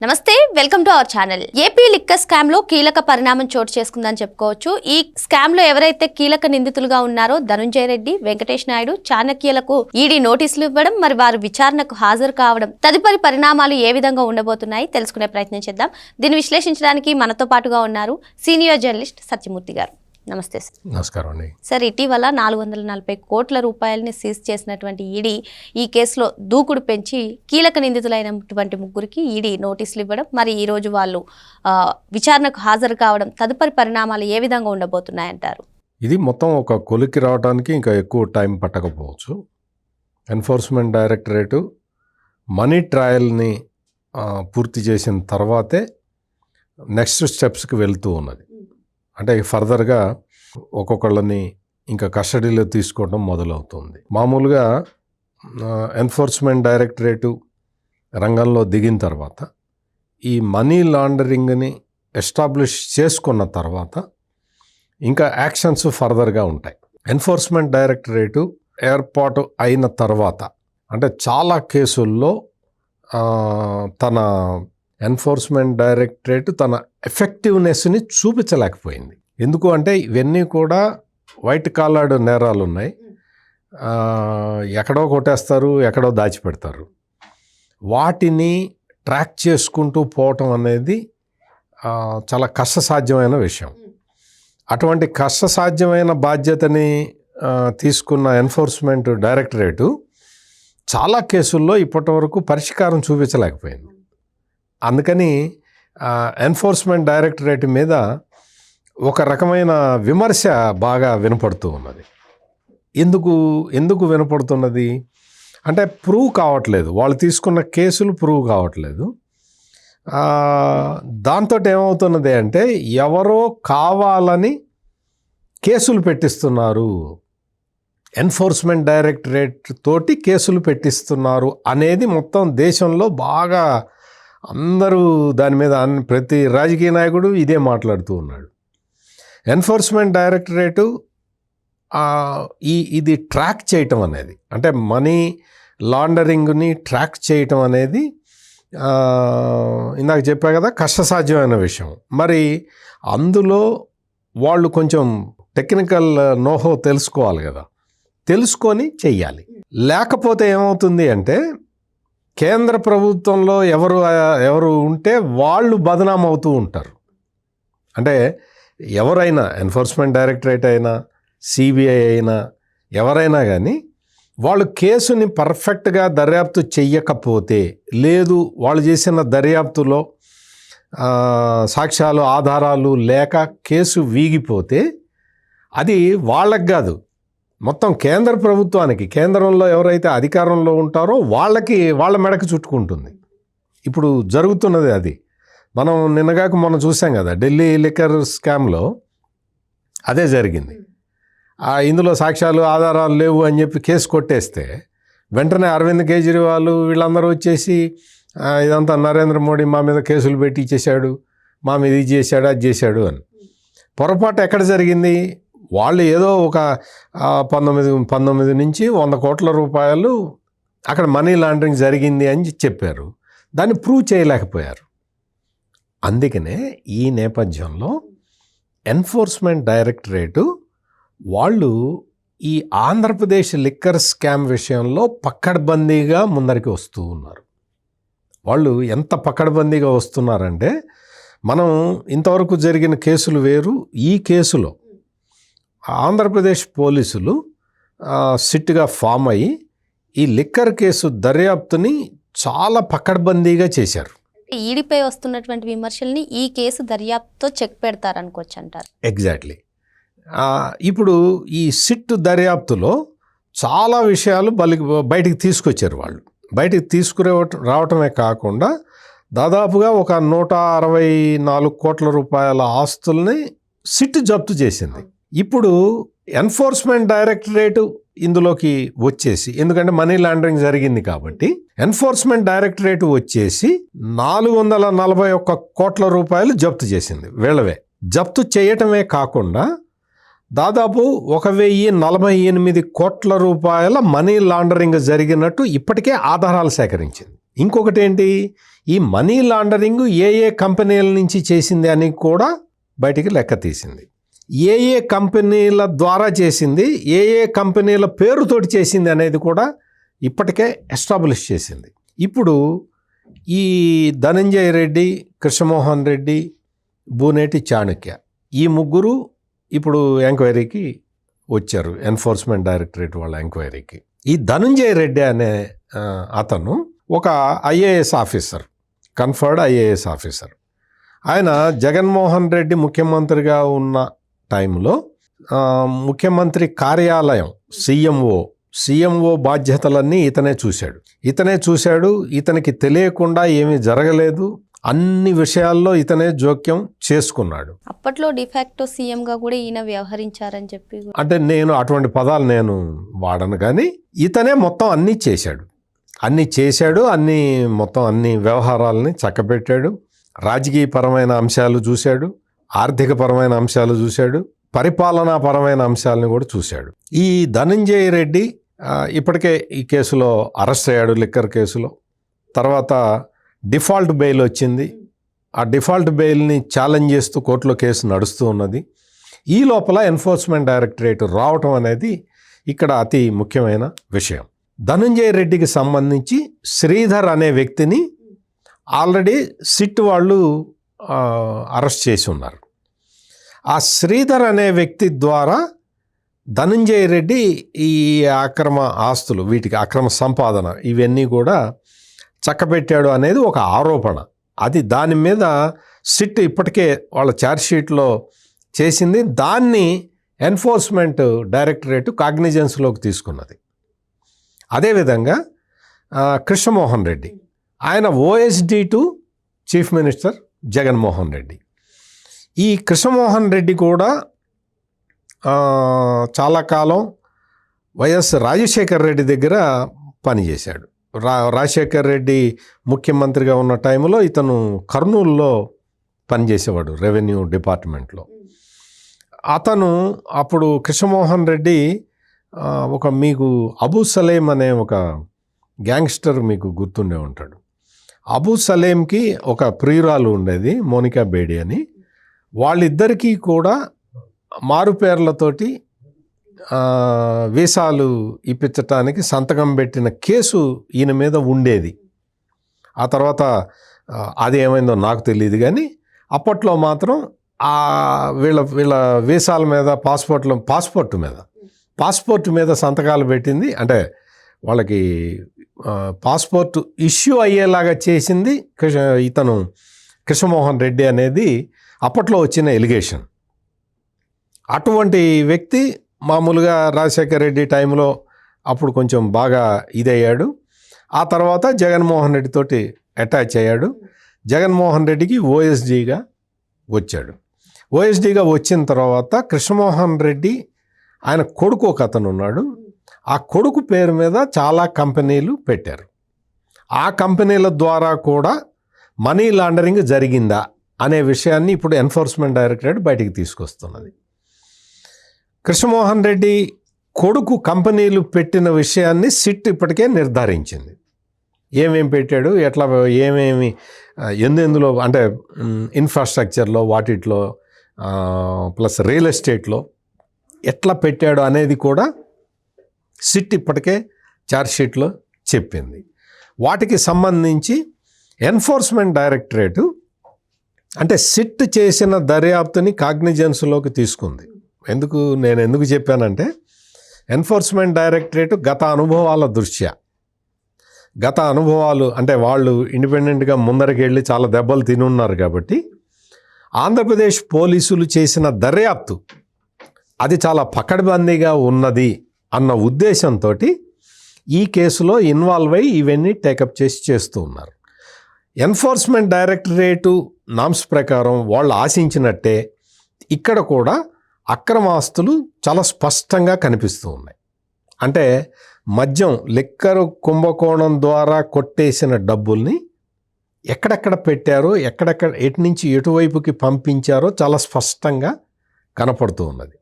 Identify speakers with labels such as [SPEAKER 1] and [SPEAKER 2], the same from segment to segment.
[SPEAKER 1] నమస్తే, welcome to our channel. AP liquor scam లో కీలక పరిణామం చోటు చేసుకుందని చెప్పుకోవచ్చు. ఈ స్కామ్ లో ఎవరైతే కీలక నిందితులుగా ఉన్నారో ధనుంజయ రెడ్డి, వెంకటేష్ నాయుడు, చాణక్యలకు ఈడీ నోటీసులు ఇవ్వడం, మరి వారు విచారణకు హాజరు కావడం, తదుపరి పరిణామాలు ఏ విధంగా ఉండబోతున్నాయి తెలుసుకునే ప్రయత్నం చేద్దాం. దీన్ని విశ్లేషించడానికి మనతో పాటుగా ఉన్నారు సీనియర్ జర్నలిస్ట్ సత్యమూర్తి గారు. నమస్తే సార్.
[SPEAKER 2] నమస్కారం అండి.
[SPEAKER 1] సార్, ఇటీవల 440 కోట్ల రూపాయలని సీజ్ చేసినటువంటి ఈడీ ఈ కేసులో దూకుడు పెంచి కీలక నిందితులైనటువంటి ముగ్గురికి ఈడీ నోటీసులు ఇవ్వడం, మరి ఈ రోజు వాళ్ళు విచారణకు హాజరు కావడం, తదుపరి పరిణామాలు ఏ విధంగా ఉండబోతున్నాయంటారు?
[SPEAKER 2] ఇది మొత్తం ఒక కొలిక్కి రావడానికి ఇంకా ఎక్కువ టైం పట్టకపోవచ్చు. ఎన్ఫోర్స్మెంట్ డైరెక్టరేటు మనీ ట్రయల్ని పూర్తి చేసిన తర్వాతే నెక్స్ట్ స్టెప్స్కి వెళ్తూ ఉన్నది. అంటే ఫర్దర్గా ఒక్కొక్కళ్ళని ఇంకా కస్టడీలో తీసుకోవడం మొదలవుతుంది. మామూలుగా ఎన్ఫోర్స్మెంట్ డైరెక్టరేటు రంగంలో దిగిన తర్వాత ఈ మనీ లాండరింగ్ని ఎస్టాబ్లిష్ చేసుకున్న తర్వాత ఇంకా యాక్షన్స్ ఫర్దర్గా ఉంటాయి. ఎన్ఫోర్స్మెంట్ డైరెక్టరేటు ఏర్పాటు అయిన తర్వాత అంటే చాలా కేసుల్లో తన ఎన్ఫోర్స్మెంట్ డైరెక్టరేట్ తన ఎఫెక్టివ్నెస్ని చూపించలేకపోయింది. ఎందుకు అంటే ఇవన్నీ కూడా వైట్ కాలర్డ్ నేరాలు ఉన్నాయి. ఎక్కడో కొట్టేస్తారు, ఎక్కడో దాచిపెడతారు. వాటిని ట్రాక్ చేసుకుంటూ పోవటం అనేది చాలా కష్టసాధ్యమైన విషయం. అటువంటి కష్టసాధ్యమైన బాధ్యతని తీసుకున్న ఎన్ఫోర్స్మెంట్ డైరెక్టరేటు చాలా కేసుల్లో ఇప్పటి వరకు పరిష్కారం చూపించలేకపోయింది. అందుకని ఎన్ఫోర్స్మెంట్ డైరెక్టరేట్ మీద ఒక రకమైన విమర్శ బాగా వినపడుతూ ఉన్నది. ఎందుకు వినపడుతున్నది అంటే ప్రూవ్ కావట్లేదు, వాళ్ళు తీసుకున్న కేసులు ప్రూవ్ కావట్లేదు. దాంతో ఏమవుతున్నది అంటే ఎవరో కావాలని కేసులు పెట్టిస్తున్నారు, ఎన్ఫోర్స్మెంట్ డైరెక్టరేట్ తోటి కేసులు పెట్టిస్తున్నారు అనేది మొత్తం దేశంలో బాగా అందరూ దాని మీద ప్రతి రాజకీయ నాయకుడు ఇదే మాట్లాడుతూ ఉన్నాడు. ఎన్ఫోర్స్మెంట్ డైరెక్టరేటు ఇది ట్రాక్ చేయటం అనేది అంటే మనీ లాండరింగ్ని ట్రాక్ చేయటం అనేది ఇందాక చెప్పా కదా కష్టసాధ్యమైన విషయం. మరి అందులో వాళ్ళు కొంచెం టెక్నికల్ నోహో తెలుసుకోవాలి కదా, తెలుసుకొని చెయ్యాలి. లేకపోతే ఏమవుతుంది అంటే కేంద్ర ప్రభుత్వంలో ఎవరు ఉంటే వాళ్ళు బదనాం అవుతూ ఉంటారు. అంటే ఎవరైనా ఎన్ఫోర్స్మెంట్ డైరెక్టరేట్ అయినా సిబిఐ అయినా ఎవరైనా కానీ వాళ్ళు కేసుని పర్ఫెక్ట్గా దర్యాప్తు చెయ్యకపోతే, లేదు వాళ్ళు చేసిన దర్యాప్తులో సాక్ష్యాలు ఆధారాలు లేక కేసు వీగిపోతే అది వాళ్ళకి కాదు, మొత్తం కేంద్ర ప్రభుత్వానికి, కేంద్రంలో ఎవరైతే అధికారంలో ఉంటారో వాళ్ళ మెడకు చుట్టుకుంటుంది. ఇప్పుడు జరుగుతున్నది అది. మనం నిన్నగాక మనం చూసాం కదా, ఢిల్లీ లిక్కర్ స్కామ్లో అదే జరిగింది. ఇందులో సాక్ష్యాలు ఆధారాలు లేవు అని చెప్పి కేసు కొట్టేస్తే వెంటనే అరవింద్ కేజ్రీవాల్ వీళ్ళందరూ వచ్చేసి ఇదంతా నరేంద్ర మోడీ మా మీద కేసులు పెట్టి ఇచ్చేశాడు, మా మీద ఇది చేశాడు అది చేశాడు అని. పొరపాటు ఎక్కడ జరిగింది? వాళ్ళు ఏదో ఒక 19 నుంచి 100 కోట్ల రూపాయలు అక్కడ మనీ లాండరింగ్ జరిగింది అని చెప్పారు, దాన్ని ప్రూవ్ చేయలేకపోయారు. అందుకనే ఈ నేపథ్యంలో ఎన్ఫోర్స్మెంట్ డైరెక్టరేటు వాళ్ళు ఈ ఆంధ్రప్రదేశ్ లిక్కర్ స్కామ్ విషయంలో పకడ్బందీగా ముందరికి వస్తూ ఉన్నారు. వాళ్ళు ఎంత పకడ్బందీగా వస్తున్నారంటే మనం ఇంతవరకు జరిగిన కేసులు వేరు. ఈ కేసులో ఆంధ్రప్రదేశ్ పోలీసులు సిట్గా ఫామ్ అయ్యి ఈ లిక్కర్ కేసు దర్యాప్తుని చాలా పకడ్బందీగా చేశారు.
[SPEAKER 1] ఈడీపై వస్తున్నటువంటి విమర్శల్ని ఈ కేసు దర్యాప్తుతో చెక్ పెడతారనుకోవచ్చు అంటారు.
[SPEAKER 2] ఎగ్జాక్ట్లీ. ఇప్పుడు ఈ సిట్ దర్యాప్తులో చాలా విషయాలు బయటికి తీసుకొచ్చారు. వాళ్ళు బయటికి రావటమే కాకుండా దాదాపుగా ఒక 164 కోట్ల రూపాయల ఆస్తుల్ని సిట్ జప్తు చేసింది. ఇప్పుడు ఎన్ఫోర్స్మెంట్ డైరెక్టరేట్ ఇందులోకి వచ్చేసి, ఎందుకంటే మనీ లాండరింగ్ జరిగింది కాబట్టి ఎన్ఫోర్స్మెంట్ డైరెక్టరేట్ వచ్చేసి 441 కోట్ల రూపాయలు జప్తు చేసింది. వీళ్ళవే జప్తు చేయటమే కాకుండా దాదాపు 1048 కోట్ల రూపాయల మనీ లాండరింగ్ జరిగినట్టు ఇప్పటికే ఆధారాలు సేకరించింది. ఇంకొకటి ఏంటి, ఈ మనీ లాండరింగ్ ఏ కంపెనీల నుంచి చేసింది అని కూడా బయటికి లెక్క తీసింది. ఏ కంపెనీల ద్వారా చేసింది, ఏ కంపెనీల పేరుతోటి చేసింది అనేది కూడా ఇప్పటికే ఎస్టాబ్లిష్ చేసింది. ఇప్పుడు ఈ ధనంజయ రెడ్డి, కృష్ణమోహన్ రెడ్డి, బూనేటి చాణక్య ఈ ముగ్గురు ఇప్పుడు ఎంక్వైరీకి వచ్చారు, ఎన్ఫోర్స్మెంట్ డైరెక్టరేట్ వాళ్ళ ఎంక్వైరీకి. ఈ ధనంజయ రెడ్డి అనే అతను ఒక IAS officer, conferred IAS officer. ఆయన జగన్మోహన్ రెడ్డి ముఖ్యమంత్రిగా ఉన్న టైంలో ముఖ్యమంత్రి కార్యాలయం సీఎంఓ బాధ్యతలన్నీ ఇతనే చూశాడు. ఇతనికి తెలియకుండా ఏమీ జరగలేదు, అన్ని విషయాల్లో ఇతనే జోక్యం చేసుకున్నాడు.
[SPEAKER 1] అప్పట్లో డిఫాక్టో సీఎంగా కూడా ఈయన వ్యవహరించారని చెప్పి,
[SPEAKER 2] అంటే నేను అటువంటి పదాలు నేను వాడను, కానీ ఇతనే మొత్తం అన్నీ చేశాడు, మొత్తం అన్ని వ్యవహారాలని చక్కబెట్టాడు. రాజకీయపరమైన అంశాలు చూశాడు, ఆర్థికపరమైన అంశాలు చూశాడు, పరిపాలనాపరమైన అంశాలను కూడా చూశాడు. ఈ ధనంజయ రెడ్డి ఇప్పటికే ఈ కేసులో అరెస్ట్ అయ్యాడు, లిక్కర్ కేసులో. తర్వాత డిఫాల్ట్ బెయిల్ వచ్చింది. ఆ డిఫాల్ట్ బెయిల్ని ఛాలెంజ్ చేస్తూ కోర్టులో కేసు నడుస్తూ ఉన్నది. ఈ లోపల ఎన్ఫోర్స్మెంట్ డైరెక్టరేట్ రావటం అనేది ఇక్కడ అతి ముఖ్యమైన విషయం. ధనంజయ రెడ్డికి సంబంధించి శ్రీధర్ అనే వ్యక్తిని ఆల్రెడీ సిట్ వాళ్ళు అరెస్ట్ చేసి ఉన్నారు. ఆ శ్రీధర్ అనే వ్యక్తి ద్వారా ధనంజయ రెడ్డి ఈ అక్రమ ఆస్తులు, వీటికి అక్రమ సంపాదన ఇవన్నీ కూడా చక్కబెట్టాడు అనేది ఒక ఆరోపణ. అది దాని మీద సిట్ ఇప్పటికే వాళ్ళ ఛార్జ్షీట్లో చేసింది. దాన్ని ఎన్ఫోర్స్మెంట్ డైరెక్టరేట్ కాగ్నిజెన్స్లోకి తీసుకున్నది. అదేవిధంగా కృష్ణమోహన్ రెడ్డి, ఆయన OSD to chief minister Jaganmohan Reddy. ఈ కృష్ణమోహన్ రెడ్డి కూడా చాలా కాలం వైఎస్ రాజశేఖర్ రెడ్డి దగ్గర పనిచేశాడు. రాజశేఖర్ రెడ్డి ముఖ్యమంత్రిగా ఉన్న టైంలో ఇతను కర్నూలులో పనిచేసేవాడు, రెవెన్యూ డిపార్ట్మెంట్లో. అతను అప్పుడు కృష్ణమోహన్ రెడ్డి మీకు అబూ సలేం అనే ఒక గ్యాంగ్స్టర్ మీకు గుర్తుండే ఉంటాడు. అబూ సలేంకి ఒక ప్రియురాలు ఉండేది, మోనికా బేడి అని. వాళ్ళిద్దరికీ కూడా మారుపేర్లతోటి వీసాలు ఇప్పించటానికి సంతకం పెట్టిన కేసు ఈయన మీద ఉండేది. ఆ తర్వాత అది ఏమైందో నాకు తెలియదు, కానీ అప్పట్లో మాత్రం వీళ్ళ వీసాల మీద, పాస్పోర్ట్ మీద సంతకాలు పెట్టింది. అంటే వాళ్ళకి పాస్పోర్ట్ ఇష్యూ అయ్యేలాగా చేసింది ఇతను కృష్ణమోహన్ రెడ్డి అనేది అప్పట్లో వచ్చిన ఎలిగేషన్. అటువంటి వ్యక్తి మామూలుగా రాజశేఖర్ రెడ్డి టైంలో అప్పుడు కొంచెం బాగా ఇదయ్యాడు. ఆ తర్వాత జగన్మోహన్ రెడ్డి తోటి అటాచ్ అయ్యాడు. జగన్మోహన్ రెడ్డికి ఓఎస్డీగా వచ్చాడు. ఓఎస్డీగా వచ్చిన తర్వాత కృష్ణమోహన్ రెడ్డి ఆయన కొడుకు ఒక అతను ఉన్నాడు. ఆ కొడుకు పేరు మీద చాలా కంపెనీలు పెట్టారు. ఆ కంపెనీల ద్వారా కూడా మనీ లాండరింగ్ జరిగిందా అనే విషయాన్ని ఇప్పుడు ఎన్ఫోర్స్మెంట్ డైరెక్టరేట్ బయటికి తీసుకొస్తున్నది. కృష్ణమోహన్ రెడ్డి కొడుకు కంపెనీలు పెట్టిన విషయాన్ని సిట్ ఇప్పటికే నిర్ధారించింది. ఏమేం పెట్టాడు, ఎట్లా, ఏమేమి ఎందులో, అంటే ఇన్ఫ్రాస్ట్రక్చర్లో, వాటిట్లో ప్లస్ రియల్ ఎస్టేట్లో ఎట్లా పెట్టాడు అనేది కూడా సిట్ ఇప్పటికే ఛార్జ్షీట్లో చెప్పింది. వాటికి సంబంధించి ఎన్ఫోర్స్మెంట్ డైరెక్టరేటు అంటే సిట్ చేసిన దర్యాప్తుని కాగ్నిజెన్స్లోకి తీసుకుంది. నేను ఎందుకు చెప్పానంటే ఎన్ఫోర్స్మెంట్ డైరెక్టరేట్ గత అనుభవాలు అంటే వాళ్ళు ఇండిపెండెంట్గా ముందరికి వెళ్ళి చాలా దెబ్బలు తినున్నారు కాబట్టి ఆంధ్రప్రదేశ్ పోలీసులు చేసిన దర్యాప్తు అది చాలా పకడ్బందీగా ఉన్నది అన్న ఉద్దేశంతో ఈ కేసులో ఇన్వాల్వ్ అయ్యి ఇవన్నీ టేకప్ చేస్తూ ఉన్నారు. ఎన్ఫోర్స్మెంట్ డైరెక్టరేటు నామ్స్ ప్రకారం వాళ్ళు ఆశించినట్టే ఇక్కడ కూడా అక్రమాస్తులు చాలా స్పష్టంగా కనిపిస్తూ ఉన్నాయి. అంటే మద్యం, లిక్కర్ కుంభకోణం ద్వారా కొట్టేసిన డబ్బుల్ని ఎక్కడెక్కడ పెట్టారో, ఎటు నుంచి ఎటువైపుకి పంపించారో చాలా స్పష్టంగా కనపడుతూ ఉన్నది.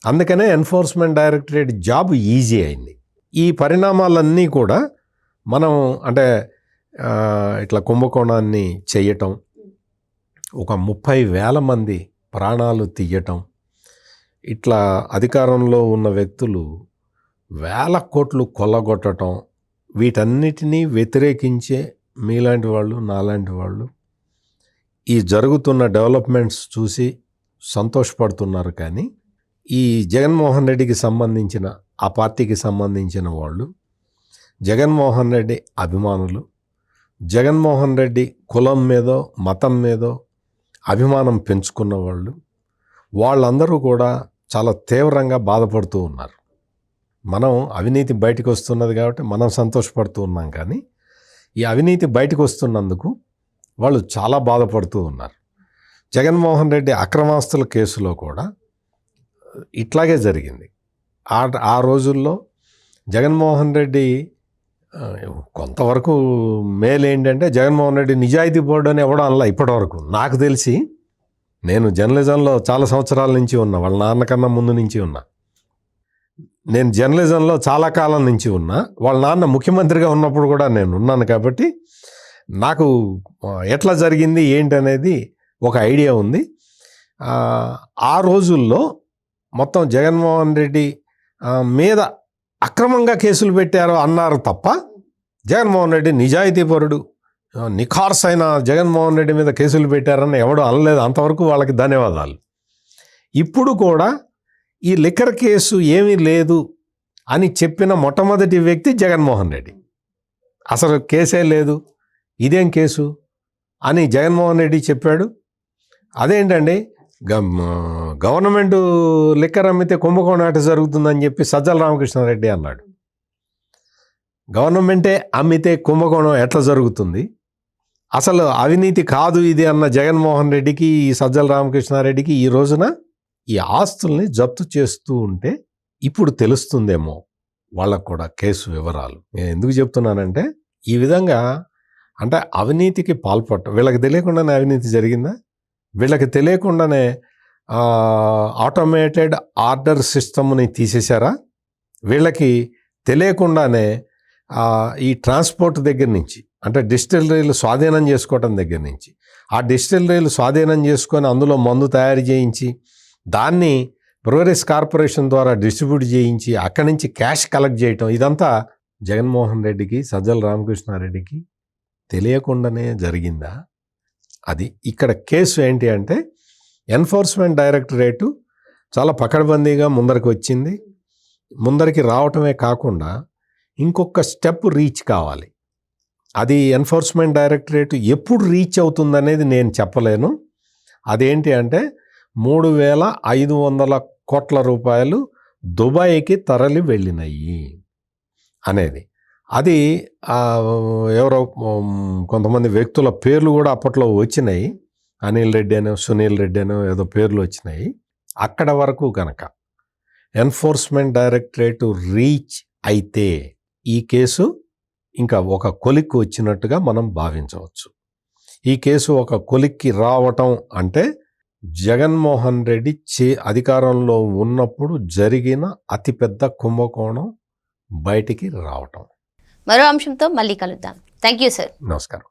[SPEAKER 2] అందుకనే ఎన్ఫోర్స్మెంట్ డైరెక్టరేట్ జాబ్ ఈజీ అయింది. ఈ పరిణామాలన్నీ కూడా మనం అంటే ఇట్లా కుంభకోణాన్ని చెయ్యటం, ఒక 30,000 మంది ప్రాణాలు తీయటం, ఇట్లా అధికారంలో ఉన్న వ్యక్తులు వేల కోట్లు కొల్లగొట్టడం, వీటన్నిటినీ వ్యతిరేకించే మీలాంటి వాళ్ళు, నాలాంటి వాళ్ళు ఈ జరుగుతున్న డెవలప్మెంట్స్ చూసి సంతోషపడుతున్నారు. కానీ ఈ జగన్మోహన్ రెడ్డికి సంబంధించిన, ఆ పార్టీకి సంబంధించిన వాళ్ళు, జగన్మోహన్ రెడ్డి అభిమానులు, జగన్మోహన్ రెడ్డి కులం మీదో మతం మీదో అభిమానం పెంచుకున్న వాళ్ళు, వాళ్ళందరూ కూడా చాలా తీవ్రంగా బాధపడుతూ ఉన్నారు. మనం అవినీతి బయటకు వస్తున్నది కాబట్టి మనం సంతోషపడుతూ ఉన్నాం, కానీ ఈ అవినీతి బయటకు వస్తున్నందుకు వాళ్ళు చాలా బాధపడుతూ ఉన్నారు. జగన్మోహన్ రెడ్డి అక్రమాస్తుల కేసులో కూడా ఇట్లాగే జరిగింది. ఆ రోజుల్లో జగన్మోహన్ రెడ్డి కొంతవరకు మేలు ఏంటంటే, జగన్మోహన్ రెడ్డి నిజాయితీ బోర్డు అని ఎవడో అనలా ఇప్పటివరకు నాకు తెలిసి. నేను జర్నలిజంలో చాలా సంవత్సరాల నుంచి ఉన్నా, వాళ్ళ నాన్నకన్నా ముందు నుంచి ఉన్నా. నేను జర్నలిజంలో చాలా కాలం నుంచి ఉన్నా. వాళ్ళ నాన్న ముఖ్యమంత్రిగా ఉన్నప్పుడు కూడా నేను ఉన్నాను. కాబట్టి నాకు ఎట్లా జరిగింది ఏంటి అనేది ఒక ఐడియా ఉంది. ఆ రోజుల్లో మొత్తం జగన్మోహన్ రెడ్డి మీద అక్రమంగా కేసులు పెట్టారు అన్నారు తప్ప, జగన్మోహన్ రెడ్డి నిజాయితీపరుడు, నిఖార్సైన జగన్మోహన్ రెడ్డి మీద కేసులు పెట్టారని ఎవడు అనలేదు. అంతవరకు వాళ్ళకి ధన్యవాదాలు. ఇప్పుడు కూడా ఈ లిక్కర్ కేసు ఏమీ లేదు అని చెప్పిన మొట్టమొదటి వ్యక్తి జగన్మోహన్ రెడ్డి. అసలు కేసే లేదు, ఇదేం కేసు అని జగన్మోహన్ రెడ్డి చెప్పాడు. అదేంటండి, గవర్నమెంట్ లిక్కర్ అమ్మితే కుంభకోణం ఎట్లా జరుగుతుందని చెప్పి సజ్జల రామకృష్ణారెడ్డి అన్నాడు. గవర్నమెంటే అమ్మితే కుంభకోణం ఎట్లా జరుగుతుంది, అసలు అవినీతి కాదు ఇది అన్న జగన్మోహన్ రెడ్డికి, ఈ సజ్జల రామకృష్ణారెడ్డికి ఈ రోజున ఈ ఆస్తుల్ని జప్తు చేస్తూ ఉంటే ఇప్పుడు తెలుస్తుందేమో వాళ్ళకు కూడా కేసు వివరాలు. నేను ఎందుకు చెప్తున్నానంటే, ఈ విధంగా అంటే అవినీతికి పాల్పడటం, వీళ్ళకి తెలియకుండానే అవినీతి జరిగిందా? వీళ్ళకి తెలియకుండానే ఆటోమేటెడ్ ఆర్డర్ సిస్టమ్ని తీసేశారా? వీళ్ళకి తెలియకుండానే ఈ ట్రాన్స్పోర్ట్ దగ్గర నుంచి, అంటే డిస్టిలరీలు స్వాధీనం చేసుకోవటం దగ్గర నుంచి, ఆ డిస్టిలరీలు స్వాధీనం చేసుకొని అందులో మందు తయారు చేయించి దాన్ని బ్రూవరీస్ కార్పొరేషన్ ద్వారా డిస్ట్రిబ్యూట్ చేయించి అక్కడి నుంచి క్యాష్ కలెక్ట్ చేయటం, ఇదంతా జగన్మోహన్ రెడ్డికి, సజ్జల రామకృష్ణారెడ్డికి తెలియకుండానే జరిగిందా? అది ఇక్కడ కేసు ఏంటి అంటే, ఎన్ఫోర్స్మెంట్ డైరెక్టరేటు చాలా పకడ్బందీగా ముందరికి వచ్చింది. ముందరికి రావటమే కాకుండా ఇంకొక స్టెప్ రీచ్ కావాలి. అది ఎన్ఫోర్స్మెంట్ డైరెక్టరేట్ ఎప్పుడు రీచ్ అవుతుందనేది నేను చెప్పలేను. అదేంటి అంటే, 3,500 కోట్ల రూపాయలు దుబాయ్కి తరలి వెళ్ళినాయి అనేది. అది ఎవరో కొంతమంది వ్యక్తుల పేర్లు కూడా అప్పట్లో వచ్చినాయి. అనిల్ రెడ్డి అనో సునీల్ రెడ్డి అనో ఏదో పేర్లు వచ్చినాయి. అక్కడ వరకు కనుక ఎన్ఫోర్స్మెంట్ డైరెక్టరేట్ రీచ్ అయితే ఈ కేసు ఇంకా ఒక కొలిక్కి వచ్చినట్టుగా మనం భావించవచ్చు. ఈ కేసు ఒక కొలిక్కి రావటం అంటే జగన్మోహన్ రెడ్డి అధికారంలో ఉన్నప్పుడు జరిగిన అతిపెద్ద కుంభకోణం బయటికి రావటం.
[SPEAKER 1] మరో అంశంతో మళ్ళీ కలుద్దాం. Thank you sir.
[SPEAKER 2] నమస్కారం.